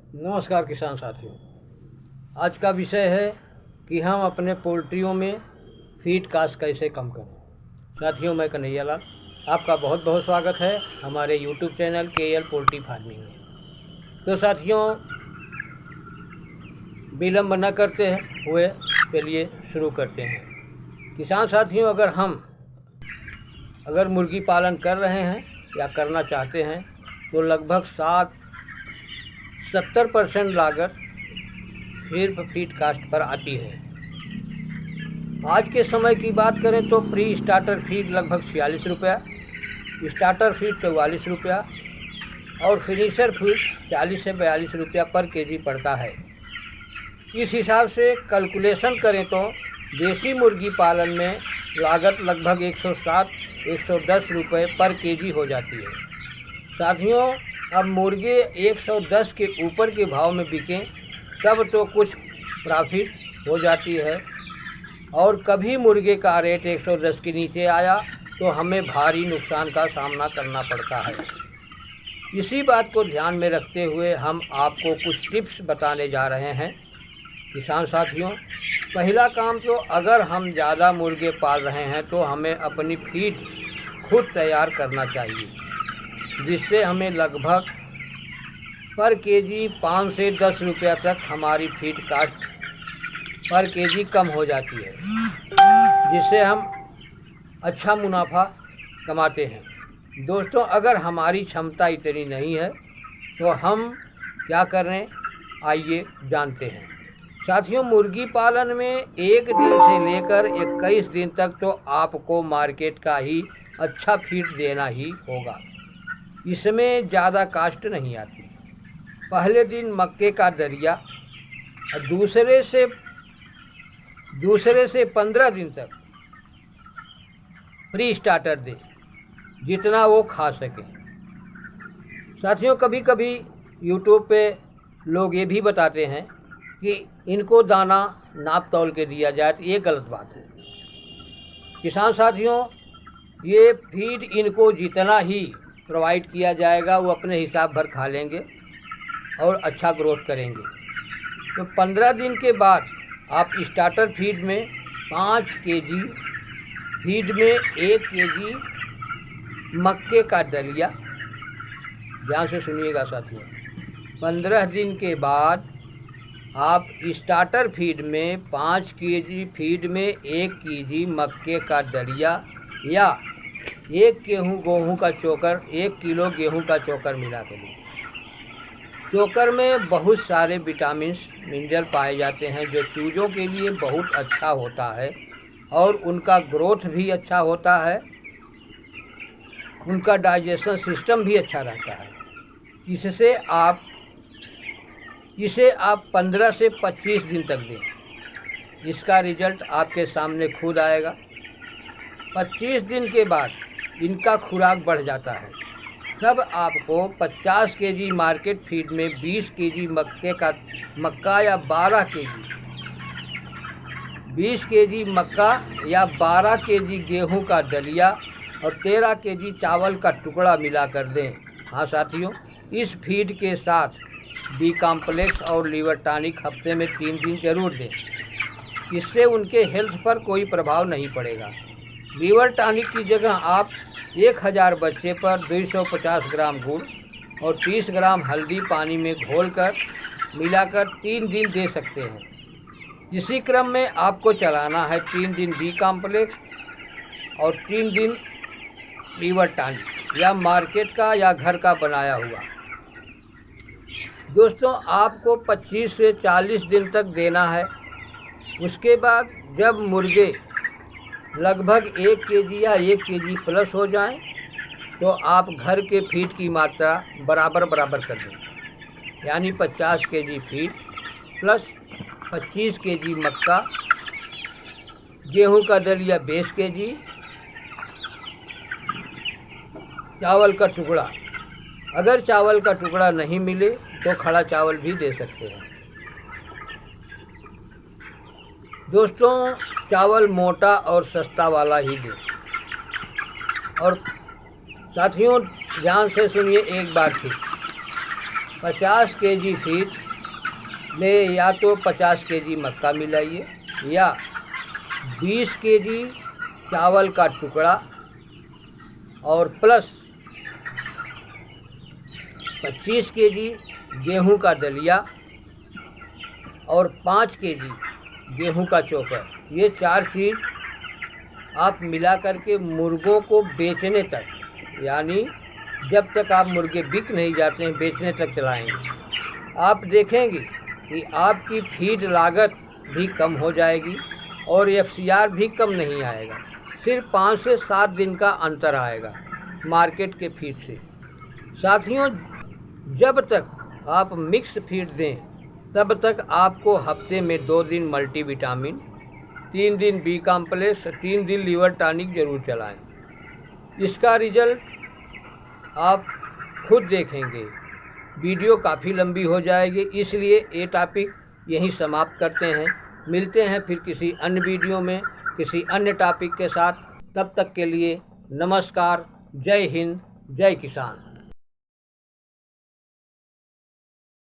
नमस्कार किसान साथियों। आज का विषय है कि हम अपने पोल्ट्रियों में फीड कास्ट कैसे कम करें। साथियों, मैं कन्हैया लाल, आपका बहुत बहुत स्वागत है हमारे YouTube channel KL poultry farming में। तो साथियों, विलम्ब न करते हुए चलिए शुरू करते हैं। किसान साथियों, अगर मुर्गी पालन कर रहे हैं या करना चाहते हैं तो लगभग 70% लागत सिर्फ फीड कास्ट पर आती है। आज के समय की बात करें तो प्री स्टार्टर फीड लगभग 46 रुपया, स्टार्टर फीड 44 रुपया और फिनिशर फीड 40 से 42 रुपया पर केजी पड़ता है। इस हिसाब से कैलकुलेशन करें तो देसी मुर्गी पालन में लागत लगभग 107-110 रुपये पर केजी हो जाती है। साथियों, अब मुर्गे 110 के ऊपर के भाव में बिकें तब तो कुछ प्रॉफिट हो जाती है, और कभी मुर्गे का रेट 110 के नीचे आया तो हमें भारी नुकसान का सामना करना पड़ता है। इसी बात को ध्यान में रखते हुए हम आपको कुछ टिप्स बताने जा रहे हैं। किसान साथियों, पहला काम तो अगर हम ज़्यादा मुर्गे पाल रहे हैं तो हमें अपनी फीड खुद तैयार करना चाहिए, जिससे हमें लगभग पर केजी 5 से 10 रुपया तक हमारी फीड कास्ट पर केजी कम हो जाती है, जिससे हम अच्छा मुनाफा कमाते हैं। दोस्तों, अगर हमारी क्षमता इतनी नहीं है तो हम क्या करें, आइए जानते हैं। साथियों, मुर्गी पालन में 1 दिन से लेकर 21 दिन तक तो आपको मार्केट का ही अच्छा फीड देना ही होगा। इसमें ज़्यादा कास्ट नहीं आती। पहले दिन मक्के का दरिया और दूसरे से 15 दिन तक प्री स्टार्टर दें, जितना वो खा सके। साथियों, कभी कभी यूट्यूब पे लोग ये भी बताते हैं कि इनको दाना नाप तौल के दिया जाए, तो ये गलत बात है। किसान साथियों, ये फीड इनको जितना ही प्रोवाइड किया जाएगा वो अपने हिसाब भर खा लेंगे और अच्छा ग्रोथ करेंगे। तो 15 दिन के बाद आप स्टार्टर फीड में 5 केजी, फीड में 1 केजी मक्के का दलिया, ध्यान से सुनिएगा साथियों, 15 दिन के बाद आप स्टार्टर फीड में 5 केजी, फीड में 1 केजी मक्के का दलिया या 1 गेहूँ का चोकर, 1 किलो गेहूँ का चोकर मिला के लीजिए। चोकर में बहुत सारे विटामिन्स, मिनरल पाए जाते हैं जो चूज़ों के लिए बहुत अच्छा होता है और उनका ग्रोथ भी अच्छा होता है, उनका डाइजेशन सिस्टम भी अच्छा रहता है। इसे आप 15 से 25 दिन तक दें। इसका रिजल्ट आपके सामने खुद आएगा। 25 दिन के बाद इनका खुराक बढ़ जाता है। तब आपको 50 केजी मार्केट फीड में 20 केजी मक्का या 12 केजी गेहूं का दलिया और 13 केजी चावल का टुकड़ा मिला कर दें। हाँ साथियों, इस फीड के साथ बी कॉम्प्लेक्स और लीवर टॉनिक हफ्ते में 3 दिन जरूर दें। इससे उनके हेल्थ पर कोई प्रभाव नहीं पड़ेगा। लीवर टॉनिक की जगह आप 1000 बच्चे पर 250 ग्राम गुड़ और 30 ग्राम हल्दी पानी में घोलकर मिलाकर 3 दिन दे सकते हैं। इसी क्रम में आपको चलाना है 3 दिन बी कॉम्प्लेक्स और 3 दिन लीवर टॉनिक या मार्केट का या घर का बनाया हुआ। दोस्तों, आपको 25 से 40 दिन तक देना है। उसके बाद जब मुर्गे लगभग 1 केजी या 1 केजी प्लस हो जाएं, तो आप घर के फीड की मात्रा बराबर कर दें। यानी 50 केजी फीड प्लस 25 केजी मक्का, गेहूं का दलिया 20 केजी, चावल का टुकड़ा। अगर चावल का टुकड़ा नहीं मिले तो खड़ा चावल भी दे सकते हैं। दोस्तों, चावल मोटा और सस्ता वाला ही दें। और साथियों, ध्यान से सुनिए एक बार फिर, 50 केजी फीड में या तो 50 केजी मक्का मिलाइए या 20 केजी चावल का टुकड़ा और प्लस 25 केजी गेहूं का दलिया और 5 केजी गेहूं का चोकर। ये 4 चीज़ आप मिला करके मुर्गों को बेचने तक, यानी जब तक आप मुर्गे बिक नहीं जाते हैं बेचने तक चलाएंगे। आप देखेंगे कि आपकी फीड लागत भी कम हो जाएगी और FCR भी कम नहीं आएगा। सिर्फ 5 से 7 दिन का अंतर आएगा मार्केट के फीड से। साथियों, जब तक आप मिक्स फीड दें तब तक आपको हफ्ते में 2 दिन मल्टीविटामिन, 3 दिन बी कॉम्प्लेक्स, 3 दिन लीवर टॉनिक जरूर चलाएं। इसका रिजल्ट आप खुद देखेंगे। वीडियो काफ़ी लंबी हो जाएगी, इसलिए ये टॉपिक यहीं समाप्त करते हैं। मिलते हैं फिर किसी अन्य वीडियो में किसी अन्य टॉपिक के साथ। तब तक के लिए नमस्कार। जय हिंद, जय किसान।